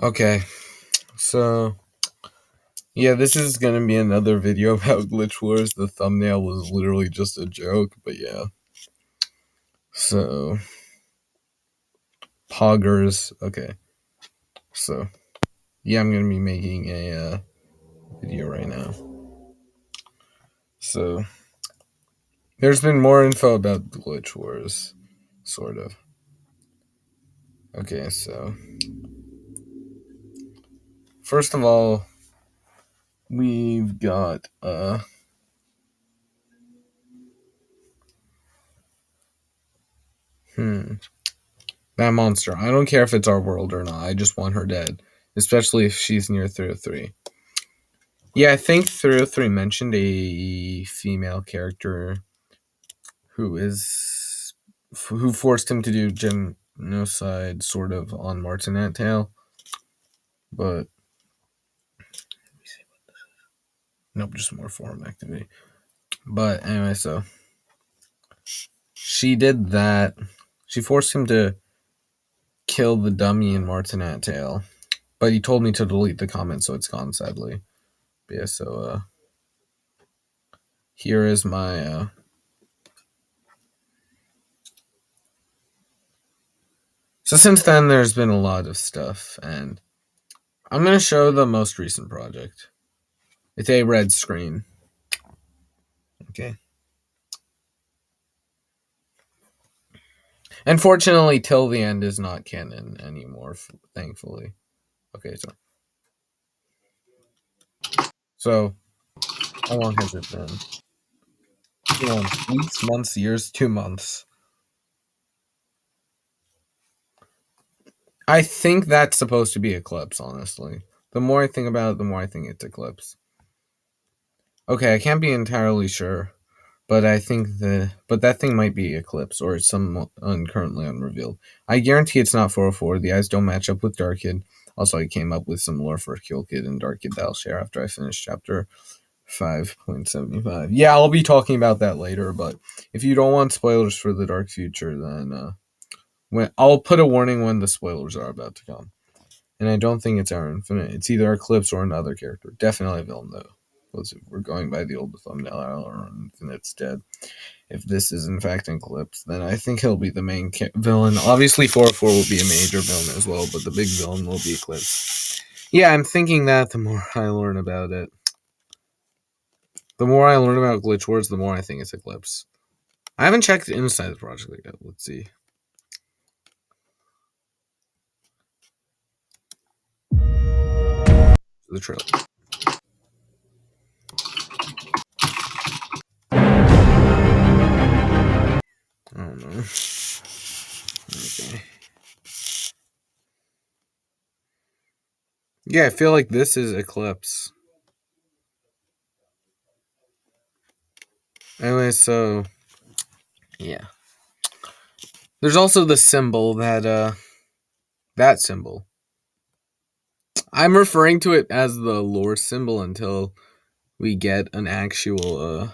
Okay, so yeah, this is gonna be another video about Glitch Wars. The thumbnail was literally just a joke, but yeah. So, Poggers. Okay, so yeah, I'm gonna be making a video right now. So, there's been more info about Glitch Wars, sort of. Okay, so first of all, we've got that monster. I don't care if it's our world or not. I just want her dead, especially if she's near 303. Yeah, I think 303 mentioned a female character who forced him to do genocide, sort of, on Martinet Tail. But nope, just more forum activity. But anyway, so she did that. She forced him to kill the dummy in Martinet Tail. But he told me to delete the comment, so it's gone, sadly. But yeah, so here is my so since then there's been a lot of stuff, and I'm gonna show the most recent project. It's a red screen. Okay. Unfortunately, Till the End is not canon anymore, thankfully. Okay, so how long has it been? Weeks, months, years, 2 months. I think that's supposed to be Eclipse, honestly. The more I think about it, the more I think it's Eclipse. Okay, I can't be entirely sure, but I think that thing might be Eclipse, or it's some currently unrevealed. I guarantee it's not 404. The eyes don't match up with Dark Kid. Also, I came up with some lore for Kill Kid and Dark Kid that I'll share after I finish chapter 5.75. Yeah, I'll be talking about that later, but if you don't want spoilers for the Dark Future, then I'll put a warning when the spoilers are about to come. And I don't think it's Arrow Infinite. It's either Eclipse or another character. Definitely Villain, though. Because if we're going by the old thumbnail, Arrow Infinite's dead. If this is in fact Eclipse, then I think he'll be the main villain. Obviously, 404 will be a major villain as well, but the big villain will be Eclipse. Yeah, I'm thinking that the more I learn about it. The more I learn about Glitch Wars, the more I think it's Eclipse. I haven't checked inside the project yet. Let's see. The trailer. I don't know. Okay. Yeah, I feel like this is Eclipse. Anyway, so yeah. There's also the symbol that symbol. I'm referring to it as the lore symbol until we get an actual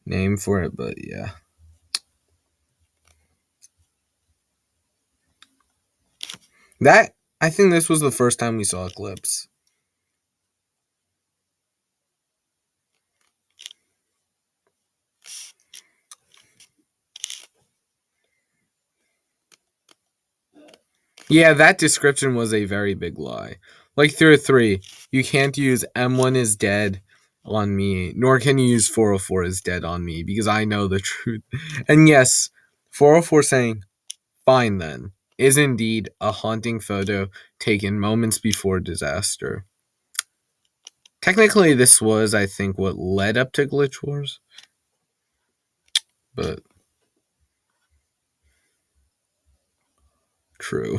name for it, but yeah. I think this was the first time we saw Eclipse. Yeah, that description was a very big lie. Like 303, you can't use M1 is dead on me, nor can you use 404 is dead on me, because I know the truth. And yes, 404 saying, fine then, is indeed a haunting photo taken moments before disaster. Technically, this was, I think, what led up to Glitch Wars. But true.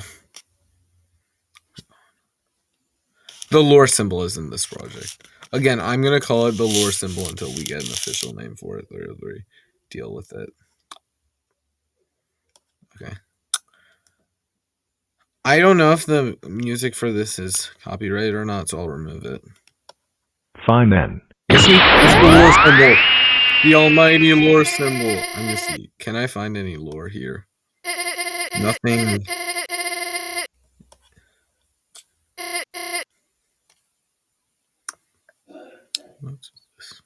The lore symbol is in this project. Again, I'm going to call it the lore symbol until we get an official name for it. Literally deal with it. Okay. I don't know if the music for this is copyrighted or not, so I'll remove it. Fine then. It's the lore symbol. The almighty lore symbol. Let me see. Can I find any lore here? Nothing. What's this?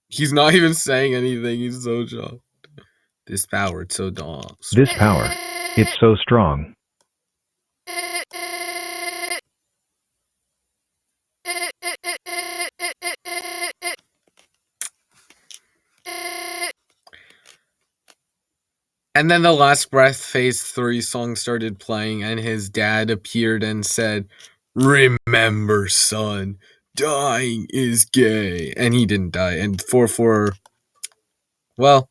He's not even saying anything. He's so shocked. This power, it's so strong. This power, it's so strong. And then the Last Breath Phase 3 song started playing, and his dad appeared and said, "Remember, son, dying is gay." And he didn't die. And 4-4, well,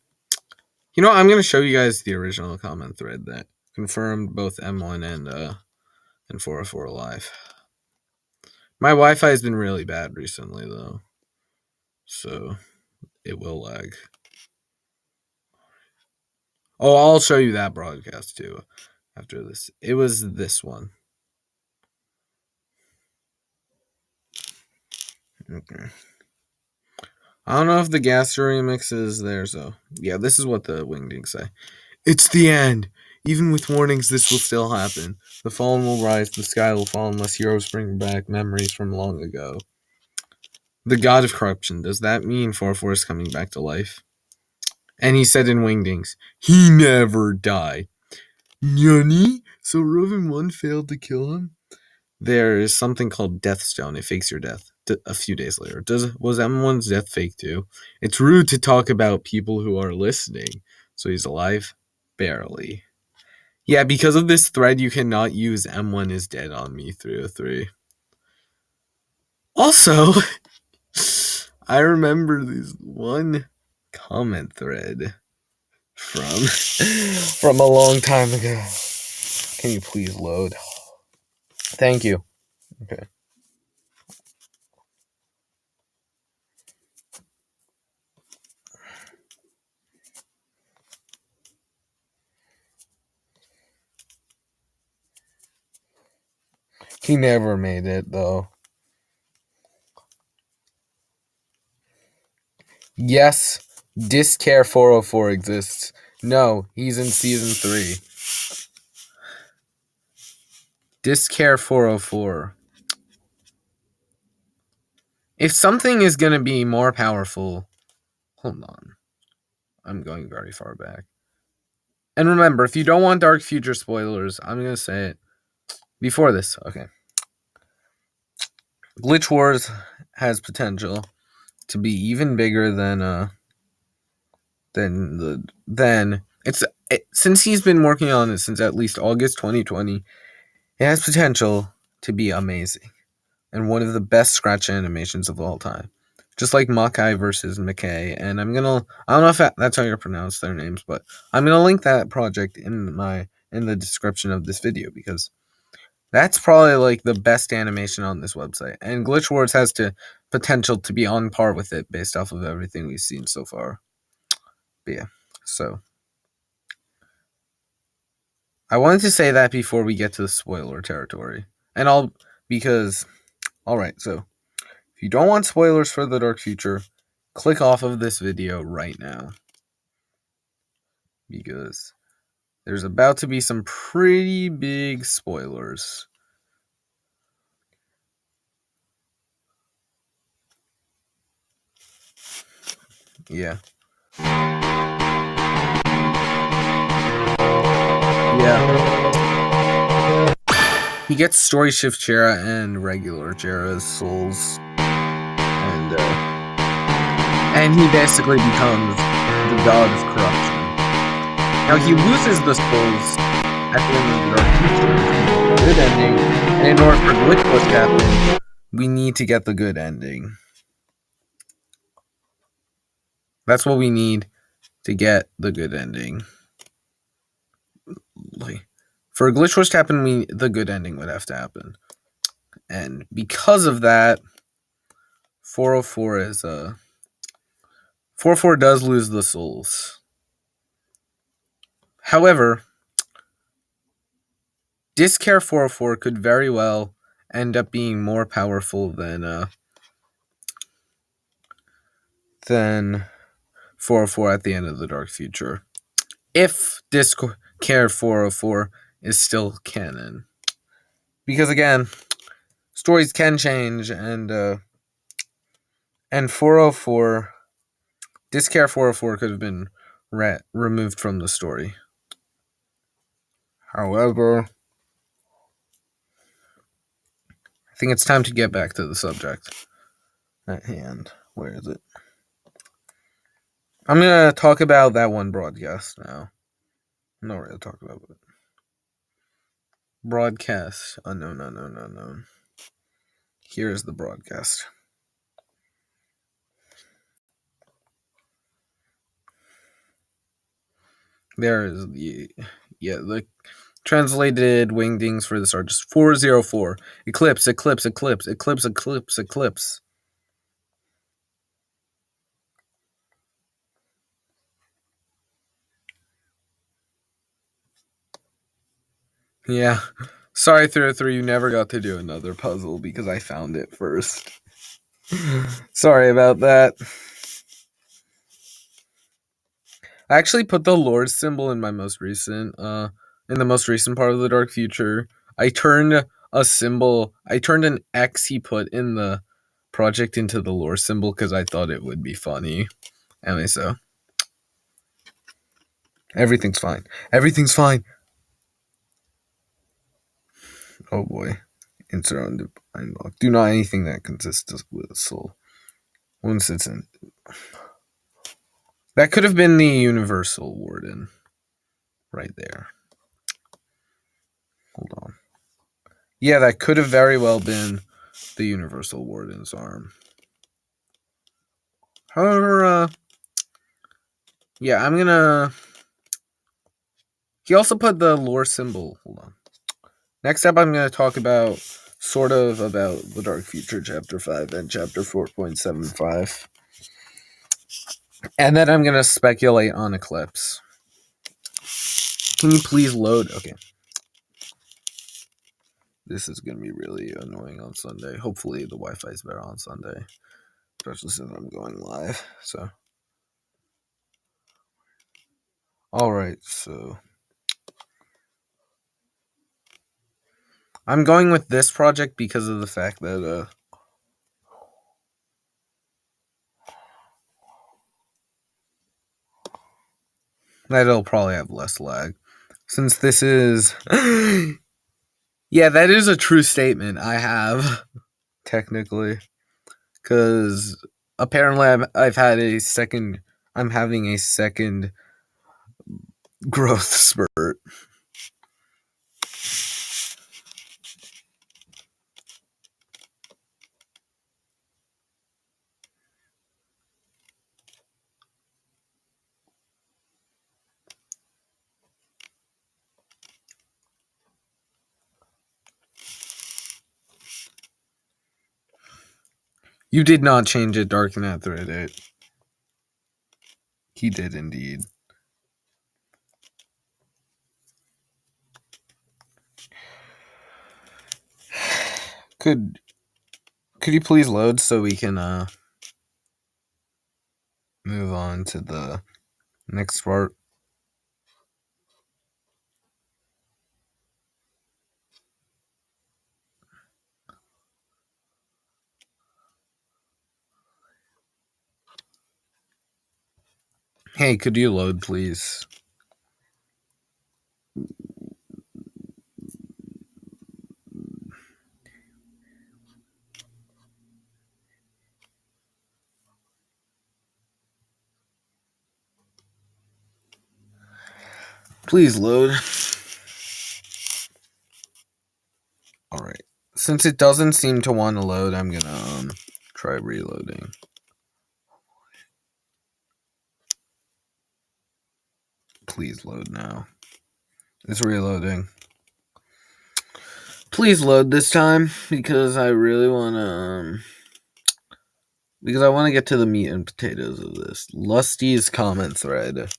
you know, I'm going to show you guys the original comment thread that confirmed both M1 and 404 alive. My Wi-Fi has been really bad recently, though, so it will lag. Oh, I'll show you that broadcast, too, after this. It was this one. Okay. I don't know if the Gaster remix is there, so yeah, this is what the Wingdings say. It's the end. Even with warnings, this will still happen. The fallen will rise, the sky will fall unless heroes bring back memories from long ago. The god of corruption, does that mean 4-4 is coming back to life? And he said in Wingdings, he never died. Nani? So Rovan 1 failed to kill him? There is something called Deathstone. It fakes your death a few days later. Was M1's death fake too? It's rude to talk about people who are listening. So he's alive? Barely. Yeah, because of this thread, you cannot use M1 is dead on me 303. Also, I remember this one comment thread from a long time ago. Can you please load? Thank you. Okay. He never made it, though. Yes, Discare 404 exists. No, he's in season 3. Discare 404. If something is going to be more powerful... Hold on. I'm going very far back. And remember, if you don't want Dark Future spoilers, I'm going to say it before this. Okay. Glitch Wars has potential to be even bigger than since he's been working on it since at least August 2020, it has potential to be amazing and one of the best scratch animations of all time. Just like Makai versus McKay, and I don't know if that's how you pronounce their names, but I'm gonna link that project in the description of this video because that's probably like the best animation on this website. And Glitch Wars has the potential to be on par with it based off of everything we've seen so far. But yeah, so I wanted to say that before we get to the spoiler territory. And alright, so if you don't want spoilers for the Dark Future, click off of this video right now. Because there's about to be some pretty big spoilers. Yeah. He gets Story Shift Jera and regular Jera's souls. And he basically becomes the god of corruption. Now he loses the souls at the end of the Dark Future. Good ending. And in order for Glitch Wars to happen, we need to get the good ending. That's what we need to get the good ending. Like, for Glitch Wars to happen, the good ending would have to happen. And because of that, 404 is 404 does lose the souls. However, Discare 404 could very well end up being more powerful than 404 at the end of the Dark Future. If Discare 404 is still canon. Because again, stories can change, and 404, Discare 404 could have been removed from the story. However, I think it's time to get back to the subject at hand. Where is it? I'm going to talk about that one broadcast now. I'm not really talking about it. Broadcast. Unknown. Here is the broadcast. There is the translated wingdings for this are just 404. Eclipse. Yeah. Sorry, 303, you never got to do another puzzle because I found it first. Sorry about that. I actually put the Lord symbol in my most recent, in the most recent part of the Dark Future. I turned an X he put in the project into the lore symbol because I thought it would be funny. Anyway, so everything's fine. Oh boy. Insert on divine block. Do not anything that consists with a soul. Once it's in. That could have been the Universal Warden. Right there. Hold on. Yeah, that could have very well been the Universal Warden's arm. However, yeah, I'm gonna... He also put the lore symbol. Hold on. Next up, I'm gonna talk about the Dark Future Chapter 5 and Chapter 4.75. And then I'm gonna speculate on Eclipse. Can you please load? Okay. This is gonna be really annoying on Sunday. Hopefully the Wi-Fi is better on Sunday. Especially since I'm going live. So. Alright, so. I'm going with this project because of the fact that, that it'll probably have less lag. Since this is... Yeah, that is a true statement I have, technically. Because apparently I'm having a second growth spurt. You did not change it, Darknet Thread 8. He did indeed. Could you please load so we can move on to the next part? Hey, could you load, please? Please load. Alright. Since it doesn't seem to want to load, I'm gonna try reloading. Please load now. It's reloading. Please load this time because I really want to because I want to get to the meat and potatoes of this. Lusty's comment thread.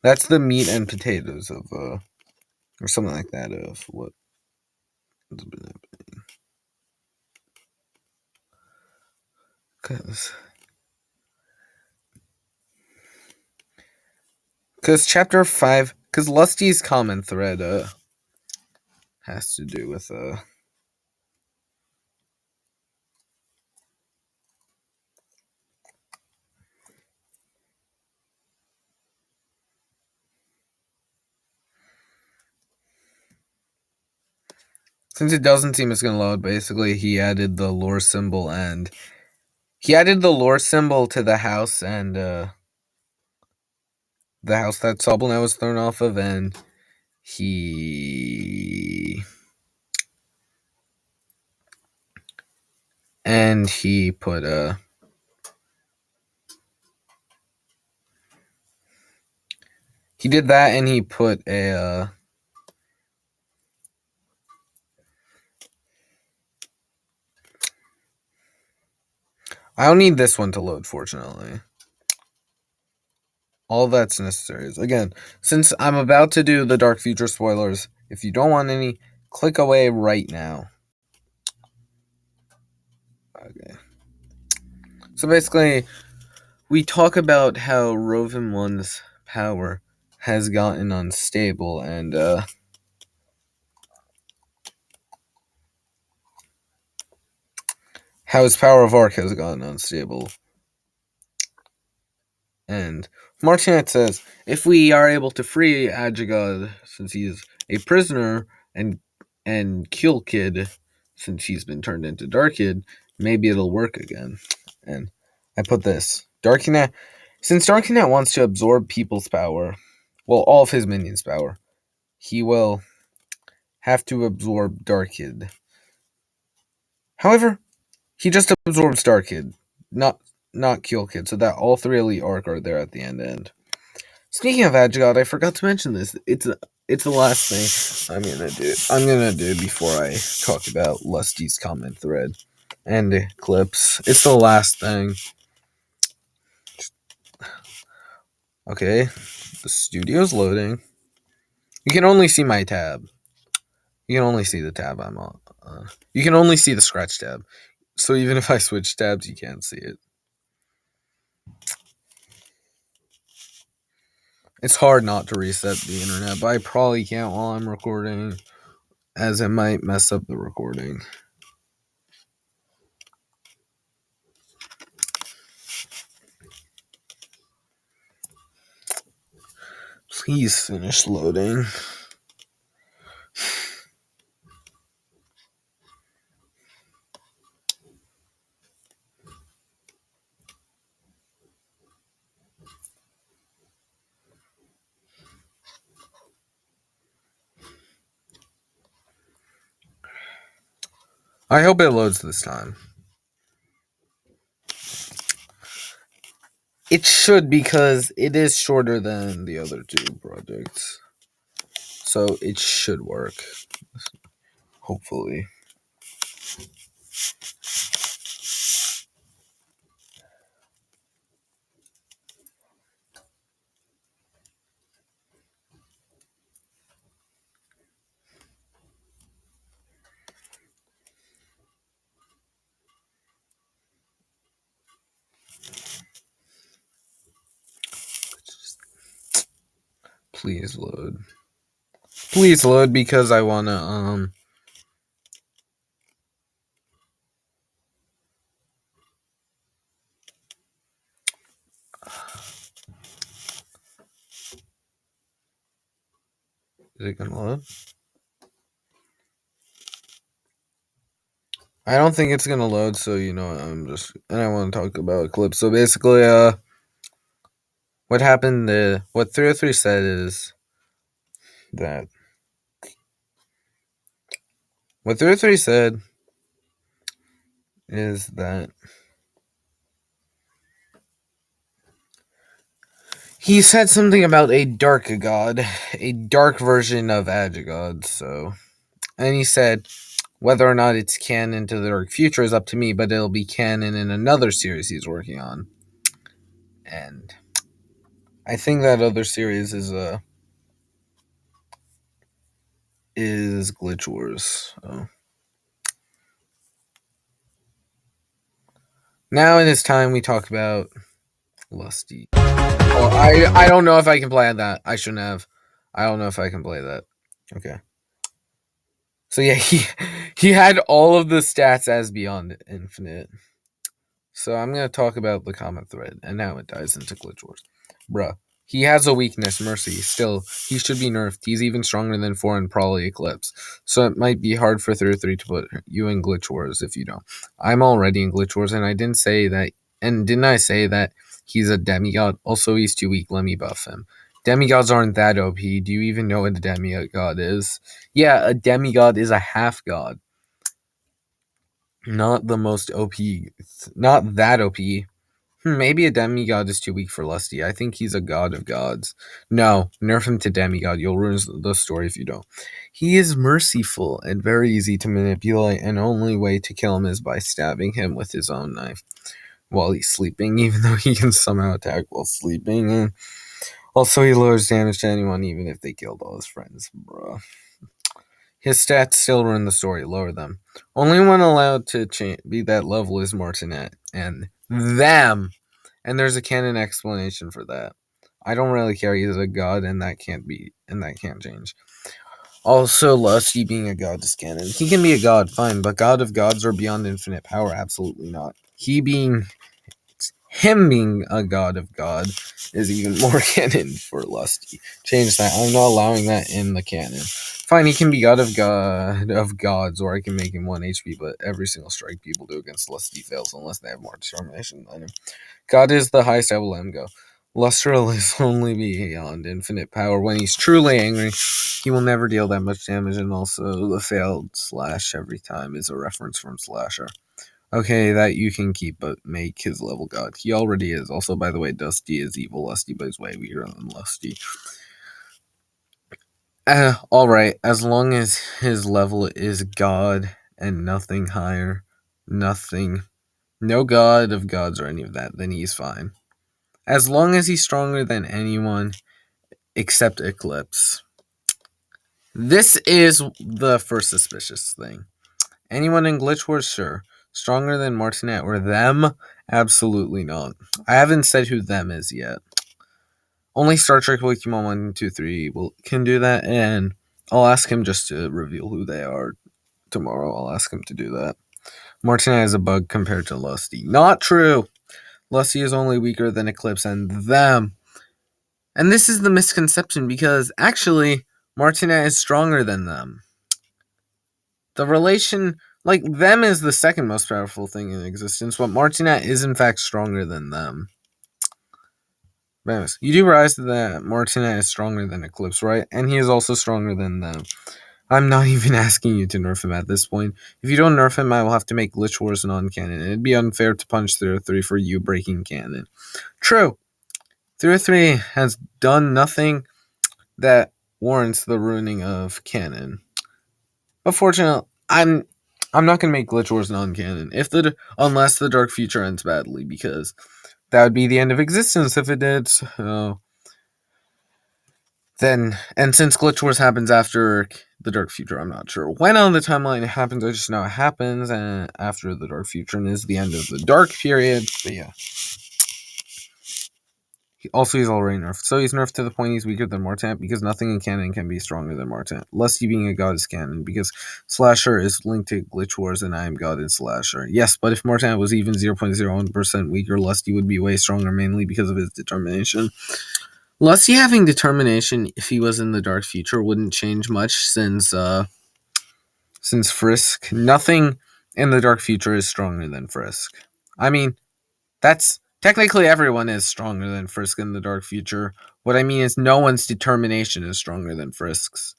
That's the meat and potatoes of or something like that of what's been happening. Because chapter 5, because Lusty's common thread has to do with since it doesn't seem it's gonna load, basically he added the lore symbol and he added the lore symbol to the house and the house that Sablenet was thrown off of, and he put he did that, and he put a I don't need this one to load, fortunately. All that's necessary is, again, since I'm about to do the Dark Future spoilers, if you don't want any, click away right now. Okay. So basically, we talk about how Rovin 1's power has gotten unstable, and how his power of arc has gotten unstable. And Martinet says, if we are able to free Adjagad, since he is a prisoner, and kill Kid, since he's been turned into Dark Kid, maybe it'll work again. And I put this. Since Darkinet wants to absorb people's power, well, all of his minions' power, he will have to absorb Dark Kid. However, he just absorbs Dark Kid, not Kill Kid, so that all three Elite Arc are there at the end. Speaking of Adjagad, I forgot to mention this. It's the last thing I'm gonna do before I talk about Lusty's comment thread and Eclipse. It's the last thing. Okay, the studio's loading. You can only see my tab. You can only see the tab I'm on. You can only see the scratch tab. So even if I switch tabs, you can't see it. It's hard not to reset the internet, but I probably can't while I'm recording, as it might mess up the recording. Please finish loading. I hope it loads this time. It should, because it is shorter than the other two projects. So it should work. Hopefully. Please load. Please load, because I wanna is it gonna load? I don't think it's gonna load, so and I want to talk about Eclipse. So basically, what happened? What 303 said is that what 303 said is that he said something about a dark god, a dark version of Adjagad. So, and he said, whether or not it's canon to the Dark Future is up to me, but it'll be canon in another series he's working on. And I think that other series is Glitch Wars. So. Now it is time we talk about Lusty. Oh, I don't know if I can play that. I shouldn't have. I don't know if I can play that. Okay. So yeah, he had all of the stats as Beyond Infinite. So I'm gonna talk about the comment thread and how it dies into Glitch Wars. Bruh. He has a weakness, Mercy. Still, he should be nerfed. He's even stronger than 4 and probably Eclipse. So it might be hard for 303 to put you in Glitch Wars if you don't. I'm already in Glitch Wars, and I didn't say that. And didn't I say that he's a demigod? Also, he's too weak. Let me buff him. Demigods aren't that OP. Do you even know what a demigod is? Yeah, a demigod is a half god. Not the most OP. Not that OP. Maybe a demigod is too weak for Lusty. I think he's a god of gods. No, nerf him to demigod. You'll ruin the story if you don't. He is merciful and very easy to manipulate, and only way to kill him is by stabbing him with his own knife while he's sleeping, even though he can somehow attack while sleeping. And also, he lowers damage to anyone, even if they killed all his friends. Bruh. His stats still ruin the story. Lower them. Only one allowed to be that level is Martinet. And them. And there's a canon explanation for that. I don't really care. He's a god, and that can't change. Also, Lusty being a god is canon. He can be a god, fine, but god of gods or beyond infinite power, absolutely not. Him being a god of god is even more canon for Lusty. Change that. I'm not allowing that in the canon. Fine, he can be god of gods, or I can make him 1 HP, but every single strike people do against Lusty fails unless they have more determination than him. God is the highest I will let him go. Lustral is only beyond infinite power. When he's truly angry, he will never deal that much damage, and also the failed slash every time is a reference from Slasher. Okay, that you can keep, but make his level god. He already is. Also, by the way, Dusty is evil Lusty, but he's way weaker than Lusty. Alright, as long as his level is god and nothing higher, nothing, no god of gods or any of that, then he's fine. As long as he's stronger than anyone except Eclipse. This is the first suspicious thing. Anyone in Glitch Wars? Sure. Stronger than Martinet or them? Absolutely not. I haven't said who them is yet. Only Star Trek Pokemon 1, 2, 3 can do that, and I'll ask him just to reveal who they are tomorrow. I'll ask him to do that. Martinet is a bug compared to Lusty. Not true! Lusty is only weaker than Eclipse and them. And this is the misconception, because actually, Martinet is stronger than them. The relation, them is the second most powerful thing in existence, but Martinet is in fact stronger than them. Anyways, you do realize that Martinet is stronger than Eclipse, right? And he is also stronger than them. I'm not even asking you to nerf him at this point. If you don't nerf him, I will have to make Glitch Wars non-canon. It'd be unfair to punish 303 for you breaking canon. True. 303 has done nothing that warrants the ruining of canon. Unfortunately, I'm not gonna make Glitch Wars non-canon unless the Dark Future ends badly, because that would be the end of existence if it did. So then, and since Glitch Wars happens after the Dark Future, I'm not sure when on the timeline it happens. I just know it happens, and after the Dark Future, and is the end of the Dark period. But yeah. Also, he's already nerfed. So he's nerfed to the point he's weaker than Martinet, because nothing in canon can be stronger than Martinet. Lusty being a god is canon, because Slasher is linked to Glitch Wars, and I am god in Slasher. Yes, but if Martinet was even 0.01% weaker, Lusty would be way stronger, mainly because of his determination. Lusty having determination, if he was in the Dark Future, wouldn't change much, since Frisk. Nothing in the Dark Future is stronger than Frisk. I mean, that's technically everyone is stronger than Frisk in the Dark Future. What I mean is no one's determination is stronger than Frisk's.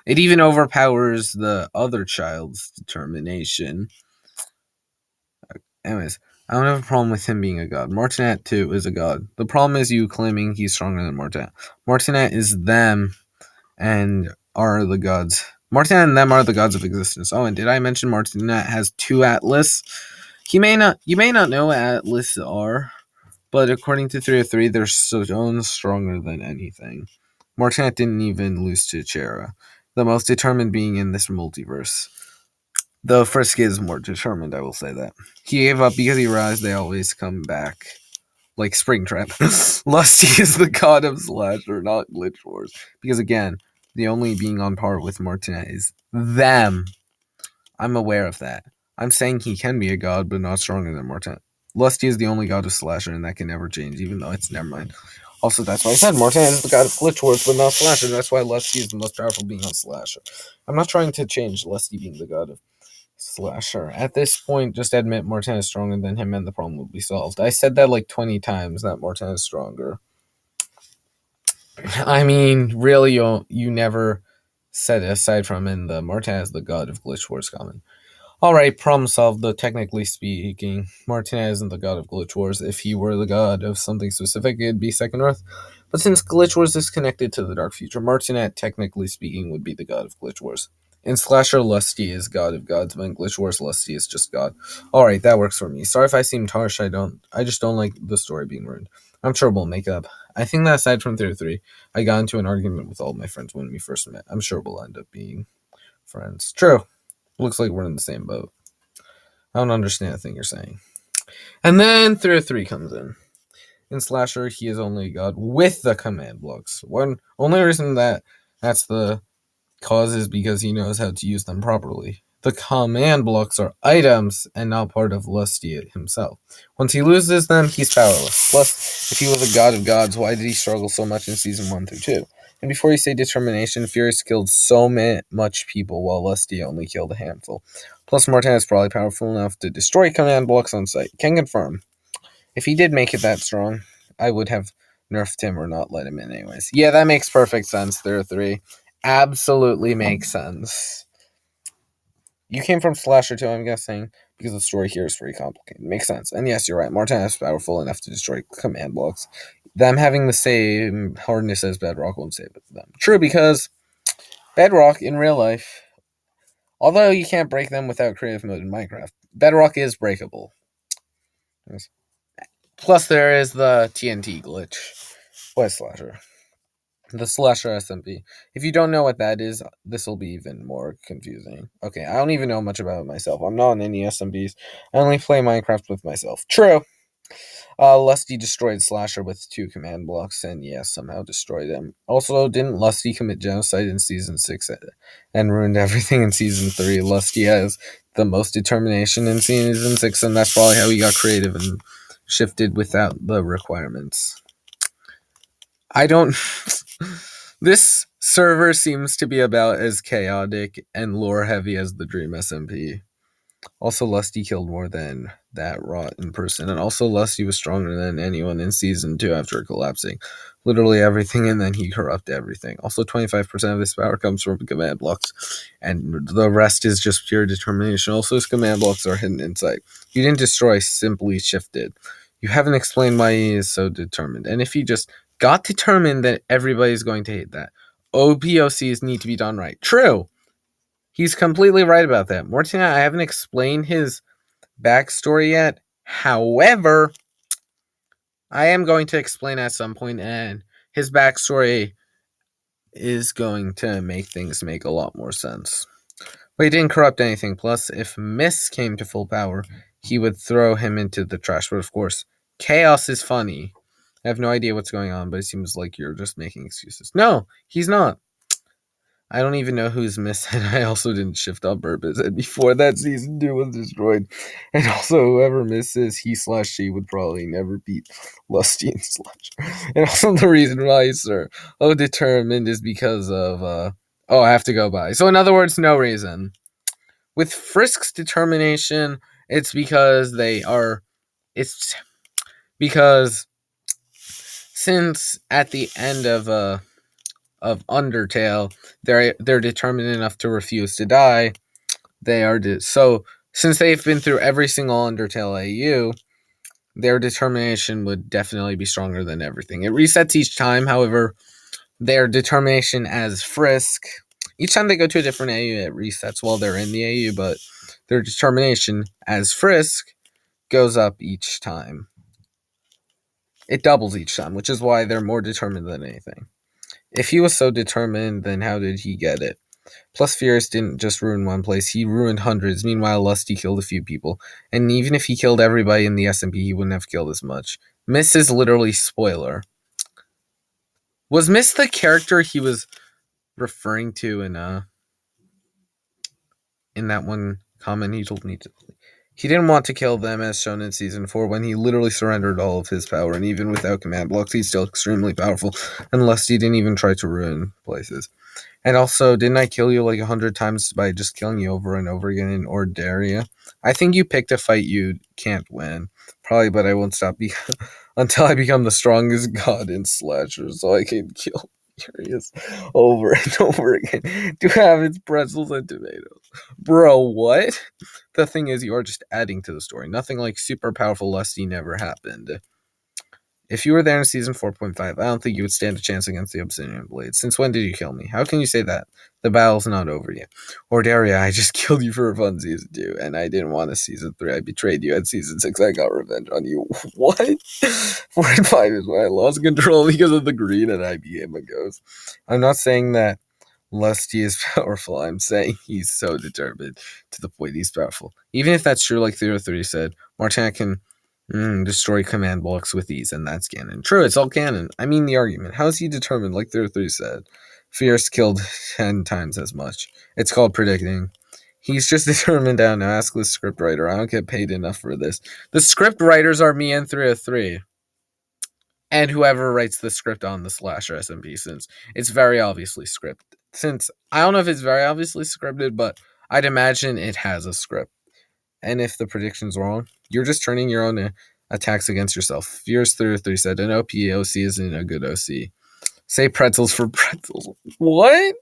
It even overpowers the other child's determination. Anyways, I don't have a problem with him being a god. Martinet, too, is a god. The problem is you claiming he's stronger than Martinet. Martinet is them and are the gods. Martinet and them are the gods of existence. Oh, and did I mention Martinet has 2 Atlas? You may not know what Atlas are, but according to 303, they're so stronger than anything. Martinet didn't even lose to Chera, the most determined being in this multiverse. Though Frisk is more determined, I will say that. He gave up because he realized they always come back. Like Springtrap. Lusty is the god of slasher, not Glitch Wars. Because again, the only being on par with Martinez is them. I'm aware of that. I'm saying he can be a god, but not stronger than Martinez. Lusty is the only god of slasher, and that can never change, even though it's never mind. Also, that's why I said Martinez is the god of Glitch Wars, but not slasher. That's why Lusty is the most powerful being on slasher. I'm not trying to change Lusty being the god of slasher. At this point, just admit Martin is stronger than him and the problem will be solved. I said that like 20 times that Martin is stronger. I mean, really, you never said it aside from in the Martin is the god of Glitch Wars comment. Alright, problem solved, though technically speaking, Martinez isn't the god of Glitch Wars. If he were the god of something specific, it'd be Second Earth. But since Glitch Wars is connected to the Dark Future, Martinet, technically speaking, would be the god of Glitch Wars. In Slasher, Lusty is god of gods, but in Glitch Wars, Lusty is just god. Alright, that works for me. Sorry if I seemed harsh, I just don't like the story being ruined. I'm sure we'll make up. I think that aside from Theory 3, I got into an argument with all of my friends when we first met. I'm sure we'll end up being friends. True. Looks like we're in the same boat. I don't understand a thing you're saying. And then Theory 3 comes in. In Slasher, he is only god with the command blocks. One only reason that's the cause is because he knows how to use them properly. The command blocks are items and not part of Lusty himself. Once he loses them, he's powerless. Plus, if he was a god of gods, why did he struggle so much in season 1 through 2? And before you say determination, Furious killed so much people while Lusty only killed a handful. Plus, Martin is probably powerful enough to destroy command blocks on sight. Can confirm. If he did make it that strong, I would have nerfed him or not let him in anyways. Yeah, that makes perfect sense. There are 3. Absolutely makes sense. You came from Slasher too, I'm guessing, because the story here is very complicated. Makes sense. And yes, you're right. Martin is powerful enough to destroy command blocks. Them having the same hardness as Bedrock won't save them. True, because Bedrock in real life, although you can't break them without creative mode in Minecraft, Bedrock is breakable. Yes. Plus, there is the TNT glitch. What is Slasher? The Slasher SMP. If you don't know what that is, this will be even more confusing. Okay, I don't even know much about it myself. I'm not on any SMBs. I only play Minecraft with myself. True. Lusty destroyed Slasher with 2 command blocks, and yes, somehow destroyed him. Also, didn't Lusty commit genocide in Season 6 and ruined everything in Season 3? Lusty has the most determination in Season 6, and that's probably how he got creative and shifted without the requirements. I don't... This server seems to be about as chaotic and lore-heavy as the Dream SMP. Also, Lusty killed more than that Rot in person, and also Lusty was stronger than anyone in Season 2 after collapsing literally everything, and then he corrupted everything. Also, 25% of his power comes from command blocks, and the rest is just pure determination. Also, his command blocks are hidden inside. You didn't destroy, simply shifted. You haven't explained why he is so determined, and if he just got determined, then everybody's going to hate that. OPOCs need to be done right. True. He's completely right about that. Mortina, I haven't explained his backstory yet. However, I am going to explain at some point, and his backstory is going to make things make a lot more sense. But he didn't corrupt anything. Plus, if Miss came to full power, he would throw him into the trash. But of course, chaos is funny. I have no idea what's going on, but it seems like you're just making excuses. No, he's not. I don't even know who's Miss, and I also didn't shift on purpose. And before that season 2 was destroyed, and also whoever misses he/she would probably never beat Lusty and Slash. And also the reason why, sir, determined is because of I have to go by. So in other words, no reason. With Frisk's determination, it's because it's because since at the end of Undertale, they're determined enough to refuse to die. So since they've been through every single Undertale AU, their determination would definitely be stronger than everything. It resets each time, however, their determination as Frisk, each time they go to a different AU, it resets while they're in the AU, but their determination as Frisk goes up each time. It doubles each time, which is why they're more determined than anything. If he was so determined, then how did he get it? Plus, Fierce didn't just ruin one place, he ruined hundreds. Meanwhile, Lusty killed a few people. And even if he killed everybody in the SMP, he wouldn't have killed as much. Miss is literally spoiler. Was Miss the character he was referring to in that one comment he told me to? He didn't want to kill them as shown in Season 4 when he literally surrendered all of his power, and even without command blocks, he's still extremely powerful, and Lusty didn't even try to ruin places. And also, didn't I kill you like 100 times by just killing you over and over again in Ordaria? I think you picked a fight you can't win. Probably, but I won't stop until I become the strongest god in Slasher, so I can kill Furious over and over again to have its pretzels and tomatoes. Bro, what? The thing is, you are just adding to the story. Nothing like super powerful Lusty never happened. If you were there in Season 4.5, I don't think you would stand a chance against the Obsidian Blade. Since when did you kill me? How can you say that? The battle's not over yet. Or Daria, I just killed you for a fun Season 2, and I didn't want a Season 3. I betrayed you at Season 6. I got revenge on you. What? 4 and 5 is when I lost control because of the greed and I became a ghost. I'm not saying that Lusty is powerful. I'm saying he's so determined to the point he's powerful. Even if that's true, like Theory 3 said, Martin can destroy command blocks with ease, and that's canon. True, it's all canon. I mean the argument. How is he determined, like Theory 3 said? Fierce killed 10 times as much. It's called predicting. He's just determined down. Now ask the scriptwriter. I don't get paid enough for this. The script writers are me and 303. And whoever writes the script on the Slasher SMP, since it's very obviously scripted. Since I don't know if it's very obviously scripted, but I'd imagine it has a script. And if the prediction's wrong, you're just turning your own attacks against yourself. Fierce 303 said an OP isn't a good OC. Say pretzels for pretzels. What?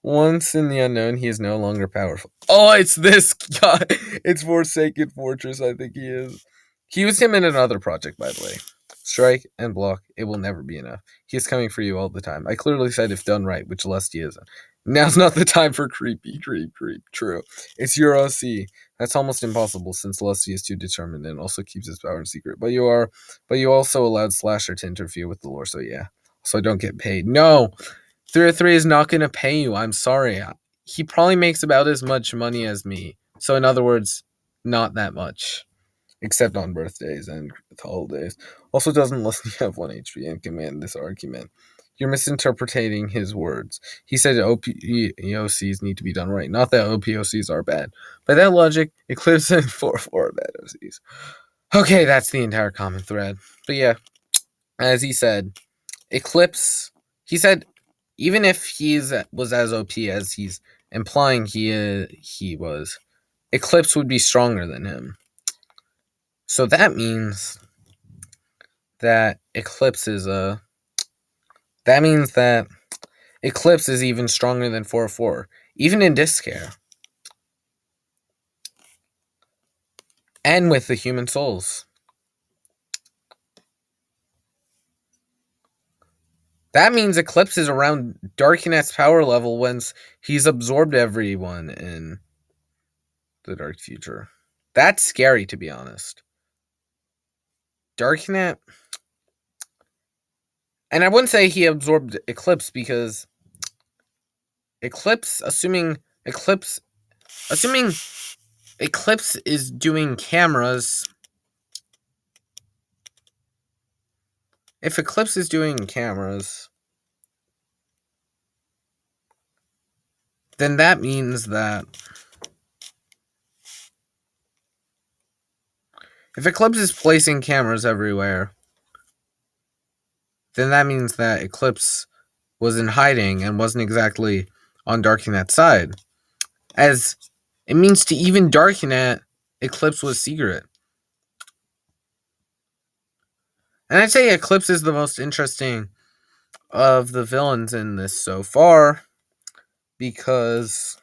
Once in the unknown, he is no longer powerful. Oh, it's this guy. It's Forsaken Fortress, I think he is. He used him in another project, by the way. Strike and block. It will never be enough. He is coming for you all the time. I clearly said if done right, which Lusty isn't. Now's not the time for creepy. True. It's your OC. That's almost impossible since Lusty is too determined and also keeps his power in secret. But you also allowed Slasher to interfere with the lore, so yeah. So I don't get paid. No! 303 is not going to pay you. I'm sorry. He probably makes about as much money as me. So in other words, not that much. Except on birthdays and holidays. Also doesn't Leslie have 1 HP and command this argument. You're misinterpreting his words. He said OPOCs need to be done right. Not that OPOCs are bad. By that logic, Eclipse and 4-4 are bad OCs. Okay, that's the entire comment thread. But yeah, as he said, Eclipse, he said, even if he was as OP as he's implying he was, Eclipse would be stronger than him. So that means that Eclipse is even stronger than 4-4, even in Discare. And with the human souls. That means Eclipse is around Darkinet's power level once he's absorbed everyone in the Dark Future. That's scary, to be honest. Darkinet... And I wouldn't say he absorbed Eclipse because assuming Eclipse is doing cameras. If Eclipse is doing cameras, then that means that if Eclipse is placing cameras everywhere, then that means that Eclipse was in hiding and wasn't exactly on Darkinet's side. As it means to even Darkinet, Eclipse was secret. And I'd say Eclipse is the most interesting of the villains in this so far because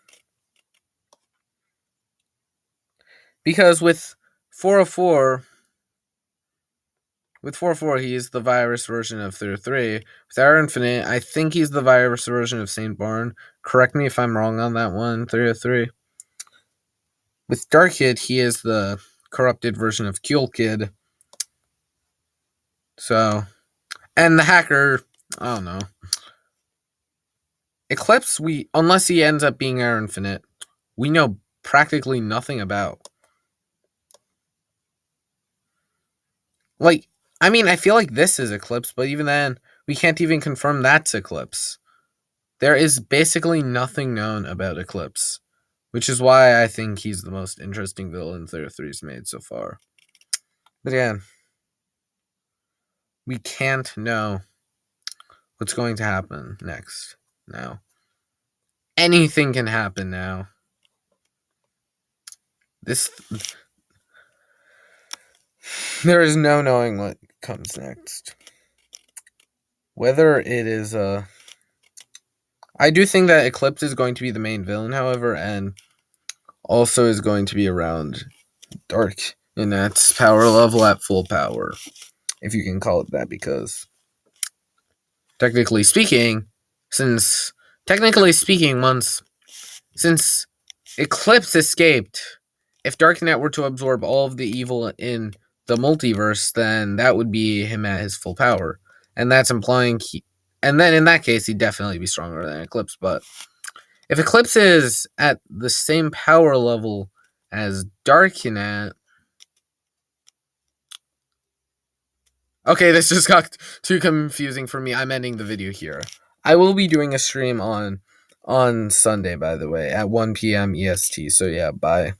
with 404 he is the virus version of 303. With our Infinite, I think he's the virus version of Saint Barn. Correct me if I'm wrong on that one, 303. With Dark Kid, he is the corrupted version of Cool Kid. So, and the hacker, I don't know. Eclipse, unless he ends up being Air Infinite, we know practically nothing about. Like, I mean, I feel like this is Eclipse, but even then, we can't even confirm that's Eclipse. There is basically nothing known about Eclipse, which is why I think he's the most interesting villain 33's made so far. But again, we can't know what's going to happen next now. Anything can happen now. There is no knowing what comes next. Whether it is I do think that Eclipse is going to be the main villain, however, and also is going to be around Dark in its power level at full power, if you can call it that, because technically speaking, since Eclipse escaped, if Darknet were to absorb all of the evil in the multiverse, then that would be him at his full power. And that's implying and then in that case, he'd definitely be stronger than Eclipse. But if Eclipse is at the same power level as Darknet... Okay, this just got too confusing for me. I'm ending the video here. I will be doing a stream on Sunday, by the way, at 1 p.m. EST. So yeah, bye.